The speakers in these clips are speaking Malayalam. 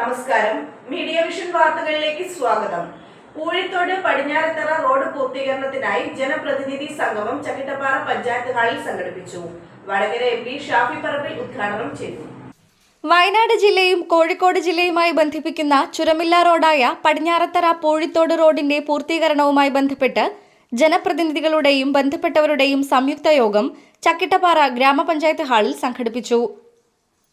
നമസ്കാരം. മീഡിയ വിഷൻ വാർത്തകളിലേക്ക് സ്വാഗതം. പൂഴിത്തോട് പടിഞ്ഞാറത്തറ റോഡ് പൂർത്തീകരണത്തിനായി ജനപ്രതിനിധി സംഗമം ചക്കിട്ടപ്പാറ പഞ്ചായത്ത് ഹാളിൽ സംഘടിപ്പിച്ചു. വടകര MP ഷാഫി പറമ്പിൽ ഉദ്ഘാടനം ചെയ്തു. വയനാട് ജില്ലയും കോഴിക്കോട് ജില്ലയുമായി ബന്ധിപ്പിക്കുന്ന ചുരമില്ല റോഡായ പടിഞ്ഞാറത്തറ പൂഴിത്തോട് റോഡിന്റെ പൂർത്തീകരണവുമായി ബന്ധപ്പെട്ട് ജനപ്രതിനിധികളുടെയും ബന്ധപ്പെട്ടവരുടെയും സംയുക്ത യോഗം ചക്കിട്ടപ്പാറ ഗ്രാമപഞ്ചായത്ത് ഹാളിൽ സംഘടിപ്പിച്ചു.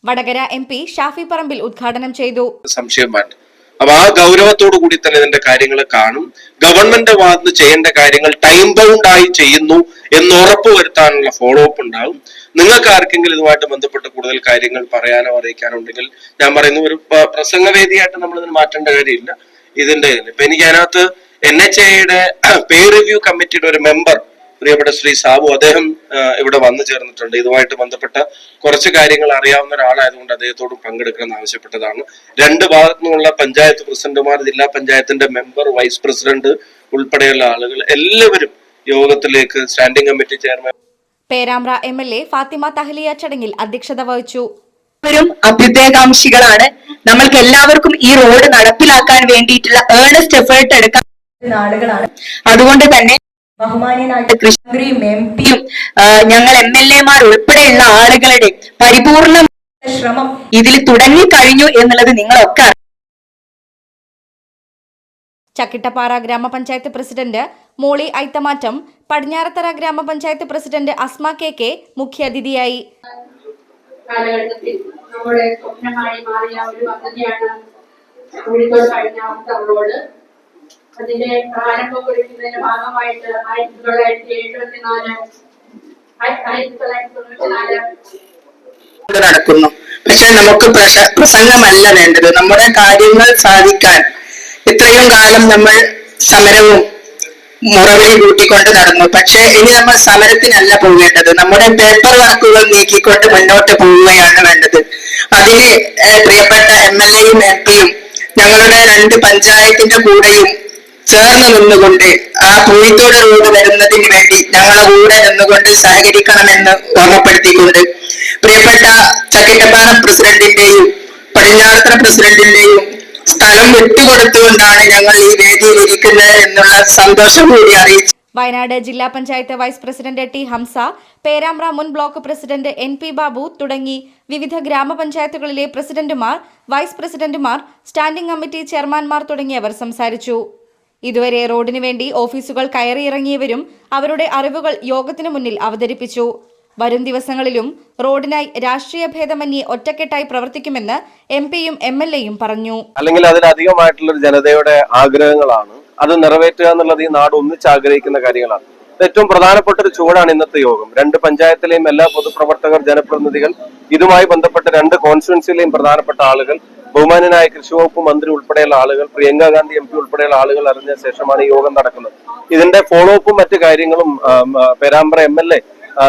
വടകര MP ഷാഫി പറമ്പിൽ ഉദ്ഘാടനം ചെയ്തു. സംശയം വേണ്ട. അപ്പൊ ആ ഗൗരവത്തോടു കൂടി തന്നെ ഇതിന്റെ കാര്യങ്ങൾ കാണും. ഗവൺമെന്റ് ഭാഗത്ത് ചെയ്യേണ്ട കാര്യങ്ങൾ ടൈം ബൗണ്ട് ആയി ചെയ്യുന്നു എന്ന് ഉറപ്പുവരുത്താനുള്ള ഫോളോ അപ്പ് ഉണ്ടാവും. നിങ്ങൾക്ക് ആർക്കെങ്കിലും ഇതുമായിട്ട് ബന്ധപ്പെട്ട് കൂടുതൽ കാര്യങ്ങൾ പറയാനോ അറിയിക്കാനോ ഉണ്ടെങ്കിൽ ഞാൻ പറയുന്നു, ഒരു പ്രസംഗവേദിയായിട്ട് നമ്മൾ ഇതിന് മാറ്റേണ്ട കാര്യമില്ല. ഇതിന്റെ ഇപ്പൊ എനിക്ക് അതിനകത്ത് NHAയുടെ പേ റിവ്യൂ കമ്മിറ്റിയുടെ ഒരു മെമ്പർ പ്രിയപ്പെട്ട ശ്രീ സാബു, അദ്ദേഹം ഇവിടെ വന്നു ചേർന്നിട്ടുണ്ട്. ഇതുമായിട്ട് ബന്ധപ്പെട്ട കുറച്ച് കാര്യങ്ങൾ അറിയാവുന്ന ഒരാളായതുകൊണ്ട് അദ്ദേഹത്തോടും പങ്കെടുക്കണം ആവശ്യപ്പെട്ടതാണ്. രണ്ട് ഭാഗത്തു നിന്നുള്ള പഞ്ചായത്ത് പ്രസിഡന്റുമാർ, ജില്ലാ പഞ്ചായത്തിന്റെ മെമ്പർ, വൈസ് പ്രസിഡന്റ് ഉൾപ്പെടെയുള്ള ആളുകൾ എല്ലാവരും യോഗത്തിലേക്ക് standing committee chairman Perambra MLA Fathima Thahliya ചടങ്ങിൽ അധ്യക്ഷത വഹിച്ചു. അഭ്യുദയകാംക്ഷികളാണ്. നമ്മൾക്ക് എല്ലാവർക്കും ഈ റോഡ് നടപ്പിലാക്കാൻ വേണ്ടിയിട്ടുള്ള ഏർണസ്റ്റ് എഫേർട്ട് എടുക്കാൻ ആളുകളാണ്. അതുകൊണ്ട് തന്നെ ബഹുമാന്യനായിട്ട് കൃഷ്ണഗിരിയും MP-യും ഞങ്ങൾ MLA-മാർ ഉൾപ്പെടെയുള്ള ആളുകളുടെ പരിപൂർണ ശ്രമം ഇതിൽ തുടങ്ങിക്കഴിഞ്ഞു എന്നുള്ളത് നിങ്ങളൊക്കെ. ചക്കിട്ടപ്പാറ ഗ്രാമപഞ്ചായത്ത് പ്രസിഡന്റ് മോളി ഐത്തമാറ്റം, പടിഞ്ഞാറത്തറ ഗ്രാമപഞ്ചായത്ത് പ്രസിഡന്റ് അസ്മ KK മുഖ്യാതിഥിയായി. കാലഘട്ടത്തിൽ നമ്മുടെ സ്വപ്നമായി മാറിയ ഒരു പദ്ധതിയാണ് കോഴിക്കോട് പടിഞ്ഞാറത്തറ റോഡ്. അതിന്റെ പ്രാരംഭം കുറിക്കുന്നതിന്റെ ഭാഗമായിട്ട് 1994 നടക്കുന്നു. പക്ഷെ നമുക്ക് പ്രസംഗമല്ല വേണ്ടത്. നമ്മുടെ കാര്യങ്ങൾ സാധിക്കാൻ ഇത്രയും കാലം നമ്മൾ സമരവും മുറവിളി കൂട്ടിക്കൊണ്ട് നടന്നു. പക്ഷെ ഇനി നമ്മൾ സമരത്തിനല്ല പോകേണ്ടത്, നമ്മുടെ പേപ്പർ വർക്കുകൾ നീക്കിക്കൊണ്ട് മുന്നോട്ട് പോവുകയാണ് വേണ്ടത്. അതിന് പ്രിയപ്പെട്ട MLA-യും MP-യും ഞങ്ങളുടെ രണ്ട് പഞ്ചായത്തിന്റെ കൂടെയും ചേർന്ന് നിന്നുകൊണ്ട് ആ പൂഴിത്തോട് റോഡ് വരുന്നതിന് വേണ്ടി ഞങ്ങളുടെ കൂടെ നിന്നുകൊണ്ട് സഹകരിക്കണമെന്ന് ഓർമ്മപ്പെടുത്തിക്കൊണ്ട് പ്രിയപ്പെട്ട ചക്കിട്ടപ്പാറ പ്രസിഡന്റിന്റെയും പടിഞ്ഞാറത്തറ പ്രസിഡന്റിന്റെയും സ്ഥലം വിട്ടുകൊടുത്തുകൊണ്ടാണ് ഞങ്ങൾ ഈ വേദിയിൽ ഇരിക്കുന്നത് എന്നുള്ള സന്തോഷം കൂടി അറിയിച്ചു. വയനാട് ജില്ലാ panchayat vice president T Hamsa, Perambra മുൻ ബ്ലോക്ക് പ്രസിഡന്റ് NP ബാബു തുടങ്ങി വിവിധ ഗ്രാമപഞ്ചായത്തുകളിലെ പ്രസിഡന്റുമാർ, വൈസ് പ്രസിഡന്റുമാർ, സ്റ്റാൻഡിംഗ് കമ്മിറ്റി ചെയർമാൻമാർ തുടങ്ങിയവർ സംസാരിച്ചു. ഇതുവരെ റോഡിനു വേണ്ടി ഓഫീസുകൾ കയറിയിറങ്ങിയവരും അവരുടെ അറിവുകൾ യോഗത്തിനു മുന്നിൽ അവതരിപ്പിച്ചു. വരും ദിവസങ്ങളിലും റോഡിനായി രാഷ്ട്രീയ ഭേദമന്യേ ഒറ്റക്കെട്ടായി പ്രവർത്തിക്കുമെന്ന് MP-യും MLA-യും പറഞ്ഞു. അല്ലെങ്കിൽ അതിലധികമായിട്ടുള്ള ഒരു ജനതയുടെ ആഗ്രഹങ്ങളാണ്, അത് നിറവേറ്റുക എന്നുള്ളത് ഈ നാട് ഒന്നിച്ച് ആഗ്രഹിക്കുന്ന കാര്യങ്ങളാണ്. ഏറ്റവും പ്രധാനപ്പെട്ട ഒരു ചുവടാണ് ഇന്നത്തെ യോഗം. രണ്ട് പഞ്ചായത്തിലെയും എല്ലാ പൊതുപ്രവർത്തകർ, ജനപ്രതിനിധികൾ, ഇതുമായി ബന്ധപ്പെട്ട രണ്ട് കോൺസ്റ്റിറ്റ്യുവൻസിയിലെയും പ്രധാനപ്പെട്ട ആളുകൾ, ബഹുമാന്യനായ കൃഷി വകുപ്പ് മന്ത്രി ഉൾപ്പെടെയുള്ള ആളുകൾ, പ്രിയങ്ക ഗാന്ധി MP ഉൾപ്പെടെയുള്ള ആളുകൾ അറിഞ്ഞ ശേഷമാണ് ഈ യോഗം നടക്കുന്നത്. ഇതിന്റെ ഫോളോ അപ്പും മറ്റു കാര്യങ്ങളും പേരാമ്പ്ര MLA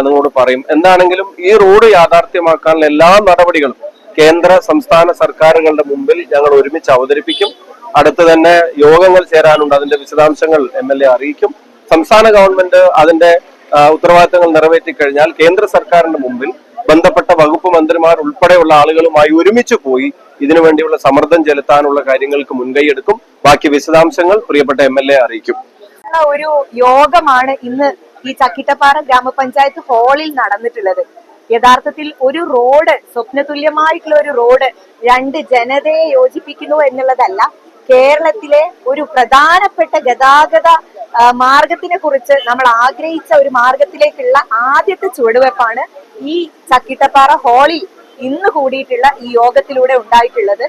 നിങ്ങളോട് പറയും. എന്താണെങ്കിലും ഈ റോഡ് യാഥാർത്ഥ്യമാക്കാനുള്ള എല്ലാ നടപടികളും കേന്ദ്ര സംസ്ഥാന സർക്കാരുകളുടെ മുമ്പിൽ ഞങ്ങൾ ഒരുമിച്ച് അവതരിപ്പിക്കും. അടുത്ത് തന്നെ യോഗങ്ങൾ ചേരാനുണ്ട്. അതിന്റെ വിശദാംശങ്ങൾ MLA അറിയിക്കും. സംസ്ഥാന ഗവൺമെന്റ് അതിന്റെ ഉത്തരവാദിത്തങ്ങൾ നിറവേറ്റി കഴിഞ്ഞാൽ കേന്ദ്ര സർക്കാരിന്റെ മുമ്പിൽ ബന്ധപ്പെട്ട വകുപ്പ് മന്ത്രിമാർ ഉൾപ്പെടെയുള്ള ആളുകളുമായി ഒരുമിച്ച് പോയി ഇതിനു വേണ്ടിയുള്ള സമ്മർദ്ദം ചെലുത്താനുള്ള കാര്യങ്ങൾക്ക് മുൻകൈയെടുക്കും. ബാക്കി വിശദാംശങ്ങൾ പ്രിയപ്പെട്ട MLA അറിയിക്കും. ഒരു യോഗമാണ് ഇന്ന് ഈ ചക്കിട്ടപ്പാറ ഗ്രാമപഞ്ചായത്ത് ഹാളിൽ നടന്നിട്ടുള്ളത്. യഥാർത്ഥത്തിൽ ഒരു റോഡ്, സ്വപ്നതുല്യമായിട്ടുള്ള ഒരു റോഡ് രണ്ട് ജനതയെ യോജിപ്പിക്കുന്നു എന്നുള്ളതല്ല, കേരളത്തിലെ ഒരു പ്രധാനപ്പെട്ട ഗതാഗത മാർഗത്തിനെ കുറിച്ച് നമ്മൾ ആഗ്രഹിച്ച ഒരു മാർഗത്തിലേക്കുള്ള ആദ്യത്തെ ചുവടുവെപ്പാണ് ഈ ചക്കിട്ടപ്പാറ ഹാളിൽ ഇന്ന് കൂടിയിട്ടുള്ള ഈ യോഗത്തിലൂടെ ഉണ്ടായിട്ടുള്ളത്.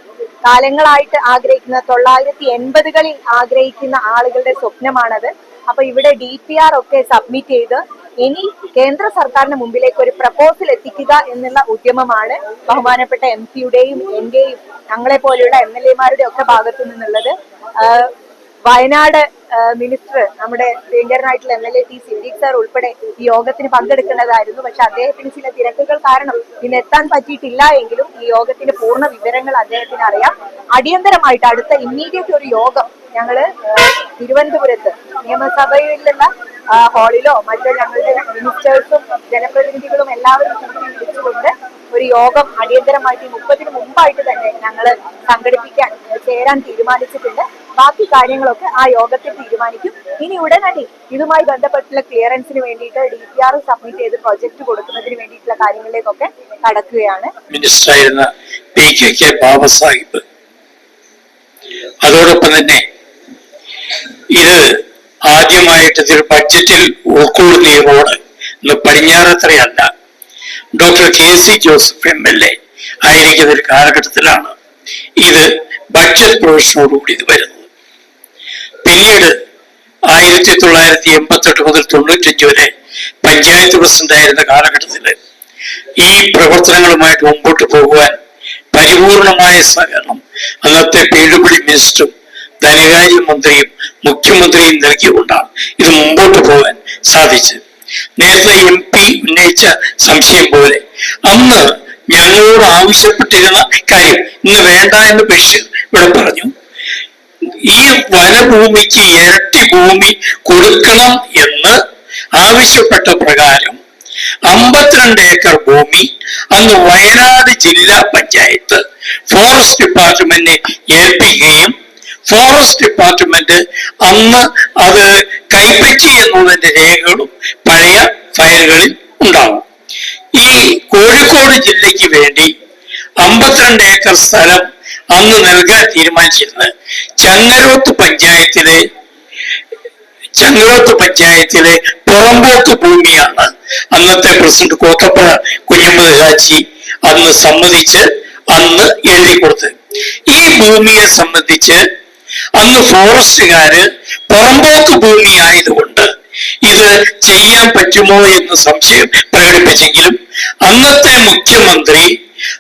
കാലങ്ങളായിട്ട് ആഗ്രഹിക്കുന്ന 1980-കളിൽ ആഗ്രഹിക്കുന്ന ആളുകളുടെ സ്വപ്നമാണത്. അപ്പൊ ഇവിടെ DPR ഒക്കെ സബ്മിറ്റ് ചെയ്ത് ഇനി കേന്ദ്ര സർക്കാരിന് മുമ്പിലേക്ക് ഒരു പ്രപ്പോസൽ എത്തിക്കുക എന്നുള്ള ഉദ്യമമാണ് ബഹുമാനപ്പെട്ട MP-യുടെയും എന്റെയും ഞങ്ങളെ പോലെയുള്ള MLA-മാരുടെ ഒക്കെ ഭാഗത്തു നിന്നുള്ളത്. വയനാട് മിനിസ്റ്റർ, നമ്മുടെ പ്രിയങ്കരനായിട്ടുള്ള MLA T സിദ്ദീഖ് സാർ ഉൾപ്പെടെ ഈ യോഗത്തിന് പങ്കെടുക്കേണ്ടതായിരുന്നു. പക്ഷെ അദ്ദേഹത്തിന് ചില തിരക്കുകൾ കാരണം ഇന്ന് എത്താൻ പറ്റിയിട്ടില്ല എങ്കിലും ഈ യോഗത്തിന്റെ പൂർണ്ണ വിവരങ്ങൾ അദ്ദേഹത്തിന് അറിയാം. അടിയന്തരമായിട്ട് അടുത്ത ഇമ്മീഡിയറ്റ് ഒരു യോഗം ഞങ്ങള് തിരുവനന്തപുരത്ത് നിയമസഭയിലുള്ള ഹാളിലോ മറ്റോ ഞങ്ങളുടെ മിനിസ്റ്റേഴ്സും ജനപ്രതിനിധികളും എല്ലാവരും വിളിച്ചുകൊണ്ട് ഒരു യോഗം അടിയന്തരമായിട്ട് 30-ന് മുമ്പായിട്ട് തന്നെ ഞങ്ങൾ ചേരാൻ തീരുമാനിച്ചിട്ടുണ്ട്. ബാക്കി കാര്യങ്ങളൊക്കെ ആ യോഗത്തിൽ തീരുമാനിക്കും. ഇനി ഉടനടി ഇതുമായി ബന്ധപ്പെട്ടുള്ള ക്ലിയറൻസിന് വേണ്ടിയിട്ട് DPR സബ്മിറ്റ് ചെയ്ത് പ്രൊജക്ട് കൊടുക്കുന്നതിന് വേണ്ടിയിട്ടുള്ള കാര്യങ്ങളിലേക്കൊക്കെ കടക്കുകയാണ്. മിനിസ്റ്ററായിരുന്ന PK ബാബ സാഹിബ്, അതോടൊപ്പം തന്നെ ഇത് ആദ്യമായിട്ട് ഇതിൽ ബഡ്ജറ്റിൽ ഉൾക്കൊള്ളുന്ന ഈ റോഡ് ഇന്ന് പടിഞ്ഞാറത്തറയല്ല, ഡോക്ടർ KC ജോസഫ് MLA ആയിരിക്കുന്ന ഒരു കാലഘട്ടത്തിലാണ് ഇത് ബഡ്ജറ്റ് പ്രൊവിഷനോടുകൂടി ഇത് വരുന്നത്. പിന്നീട് 1988 മുതൽ 95 വരെ പഞ്ചായത്ത് പ്രസിഡന്റ് ആയിരുന്ന കാലഘട്ടത്തിൽ ഈ പ്രവർത്തനങ്ങളുമായിട്ട് മുമ്പോട്ട് പോകുവാൻ പരിപൂർണമായ സഹകരണം അന്നത്തെ PWD മിനിസ്റ്ററും ധനകാര്യ മന്ത്രിയും മുഖ്യമന്ത്രിയും നൽകിയുകൊണ്ടാണ് ഇത് മുമ്പോട്ട് പോകാൻ സാധിച്ചത്. നേരത്തെ MP ഉന്നയിച്ച സംശയം പോലെ അന്ന് ഞങ്ങളോട് ആവശ്യപ്പെട്ടിരുന്ന കാര്യം ഇന്ന് വേണ്ട എന്ന് ബഷീർ ഇവിടെ പറഞ്ഞു. ഈ വനഭൂമിക്ക് ഇരട്ടി ഭൂമി കൊടുക്കണം എന്ന് ആവശ്യപ്പെട്ട പ്രകാരം 52 ഏക്കർ ഭൂമി അന്ന് വയനാട് ജില്ലാ പഞ്ചായത്ത് ഫോറസ്റ്റ് ഡിപ്പാർട്ട്മെന്റിനെ ഏൽപ്പിക്കുകയും ഫോറസ്റ്റ് ഡിപ്പാർട്ട്മെന്റ് അന്ന് അത് കൈപ്പറ്റി എന്നതിന്റെ രേഖകളും പഴയ ഫയലുകളിൽ ഉണ്ടാവും. ഈ കോഴിക്കോട് ജില്ലയ്ക്ക് വേണ്ടി 52 ഏക്കർ സ്ഥലം അന്ന് നൽകാൻ തീരുമാനിച്ചിരുന്നത് ചങ്ങരോത്ത് പഞ്ചായത്തിലെ പുറമ്പോക്ക് ഭൂമിയാണ്. അന്നത്തെ പ്രസിഡന്റ് കോട്ടപ്പുഴ കുഞ്ഞമ്മദ് ഹാജി അന്ന് സമ്മതിച്ച് അന്ന് എഴുതി കൊടുത്തത്. ഈ ഭൂമിയെ സംബന്ധിച്ച് അന്ന് ഫോറസ്റ്റുകാര് പുറമ്പോക്ക് ഭൂമി ആയതുകൊണ്ട് ഇത് ചെയ്യാൻ പറ്റുമോ എന്ന് സംശയം പ്രകടിപ്പിച്ചെങ്കിലും അന്നത്തെ മുഖ്യമന്ത്രി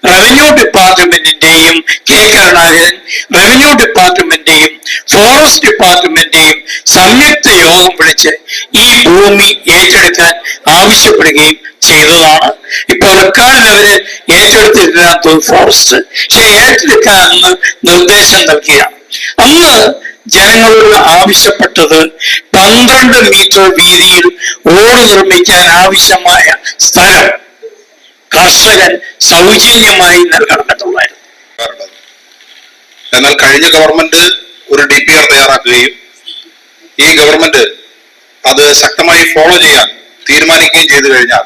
റവന്യൂ ഡിപ്പാർട്ട്മെന്റിന്റെയും K കരുണാകരൻ റവന്യൂ ഡിപ്പാർട്ട്മെന്റിന്റെയും ഫോറസ്റ്റ് ഡിപ്പാർട്ട്മെന്റിന്റെയും സംയുക്ത യോഗം വിളിച്ച് ഈ ഭൂമി ഏറ്റെടുക്കാൻ ആവശ്യപ്പെടുകയും ചെയ്തതാണ്. ഇപ്പൊ റെക്കാർഡിൽ അവര് ഏറ്റെടുത്തിരുന്ന ഫോറസ്റ്റ്, പക്ഷെ ഏറ്റെടുക്കാൻ അന്ന് നിർദ്ദേശം നൽകിയാണ്. അന്ന് ജനങ്ങളോട് ആവശ്യപ്പെട്ടത് 12 മീറ്റർ വീതിയിൽ റോഡ് നിർമ്മിക്കാൻ ആവശ്യമായ സ്ഥലം കർഷകൻ സൗജന്യമായി നൽകണമെന്നുള്ളായിരുന്നു. എന്നാൽ കഴിഞ്ഞ ഗവൺമെന്റ് ഒരു DPR തയ്യാറാക്കുകയും ഈ ഗവൺമെന്റ് അത് ശക്തമായി ഫോളോ ചെയ്യാൻ തീരുമാനിക്കുകയും ചെയ്തു കഴിഞ്ഞാൽ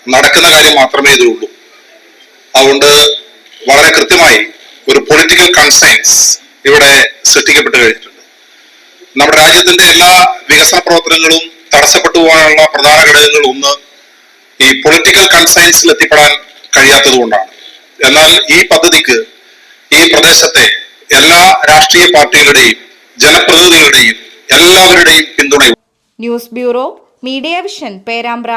നടക്കുന്ന കാര്യം മാത്രമേ ഇതുള്ളൂ. അതുകൊണ്ട് വളരെ കൃത്യമായി ഒരു പൊളിറ്റിക്കൽ കൺസൈൻസ് ഇവിടെ സൃഷ്ടിക്കപ്പെട്ട് കഴിഞ്ഞിട്ടുണ്ട്. നമ്മുടെ രാജ്യത്തിന്റെ എല്ലാ വികസന പ്രവർത്തനങ്ങളും തടസ്സപ്പെട്ടു പോകാനുള്ള പ്രധാന ഘടകങ്ങൾ ഒന്ന് ഈ പൊളിറ്റിക്കൽ കൺസൈൻസിൽ എത്തിപ്പെടാൻ കഴിയാത്തത് കൊണ്ടാണ്. എന്നാൽ ഈ പദ്ധതിക്ക് ഈ പ്രദേശത്തെ എല്ലാ രാഷ്ട്രീയ പാർട്ടികളുടെയും ജനപ്രതിനിധികളുടെയും എല്ലാവരുടെയും പിന്തുണ. News bureau, media vision, Perambra.